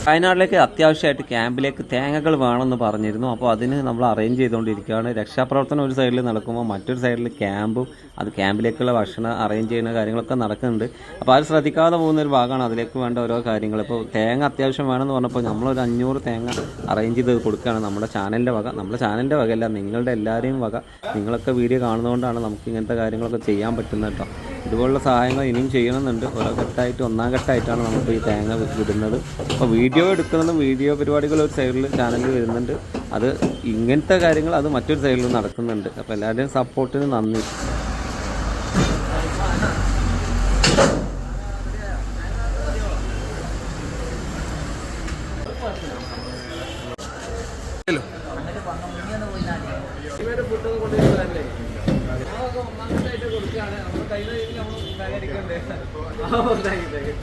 വയനാട്ടിലേക്ക് അത്യാവശ്യമായിട്ട് ക്യാമ്പിലേക്ക് തേങ്ങകൾ വേണമെന്ന് പറഞ്ഞിരുന്നു. അപ്പോൾ അതിന് നമ്മൾ അറേഞ്ച് ചെയ്തുകൊണ്ടിരിക്കുകയാണ്. രക്ഷാപ്രവർത്തനം ഒരു സൈഡിൽ നടക്കുമ്പോൾ മറ്റൊരു സൈഡിൽ ക്യാമ്പും അത് ക്യാമ്പിലേക്കുള്ള ഭക്ഷണം അറേഞ്ച് ചെയ്യുന്ന കാര്യങ്ങളൊക്കെ നടക്കുന്നുണ്ട്. അപ്പോൾ അത് ശ്രദ്ധിക്കാതെ പോകുന്നൊരു ഭാഗമാണ്. അതിലേക്ക് വേണ്ട ഓരോ കാര്യങ്ങൾ. ഇപ്പോൾ തേങ്ങ അത്യാവശ്യം വേണമെന്ന് പറഞ്ഞപ്പോൾ നമ്മളൊരു 500 തേങ്ങ അറേഞ്ച് ചെയ്ത് കൊടുക്കുകയാണ് നമ്മുടെ ചാനലിൻ്റെ വക. നമ്മുടെ ചാനലിൻ്റെ വകയല്ല, നിങ്ങളുടെ എല്ലാവരെയും വക. നിങ്ങളൊക്കെ വീഡിയോ കാണുന്നതുകൊണ്ടാണ് നമുക്ക് ഇങ്ങനത്തെ കാര്യങ്ങളൊക്കെ ചെയ്യാൻ പറ്റുന്നത് കേട്ടോ. ഇതുപോലുള്ള സഹായങ്ങൾ ഇനിയും ചെയ്യണമെന്നുണ്ട്. ഓരോ ഘട്ടമായിട്ട് 1ാം ഘട്ടമായിട്ടാണ് നമുക്ക് ഈ തേങ്ങ വിടുന്നത്. അപ്പോൾ വീഡിയോ എടുക്കുന്നതും വീഡിയോ പരിപാടികൾ ഒരു സൈഡിൽ ചാനലിൽ വരുന്നുണ്ട്. അത് ഇങ്ങനത്തെ കാര്യങ്ങൾ അത് മറ്റൊരു സൈഡിൽ നടക്കുന്നുണ്ട്. അപ്പോൾ എല്ലാവരുടെയും സപ്പോർട്ടിന് നന്ദി.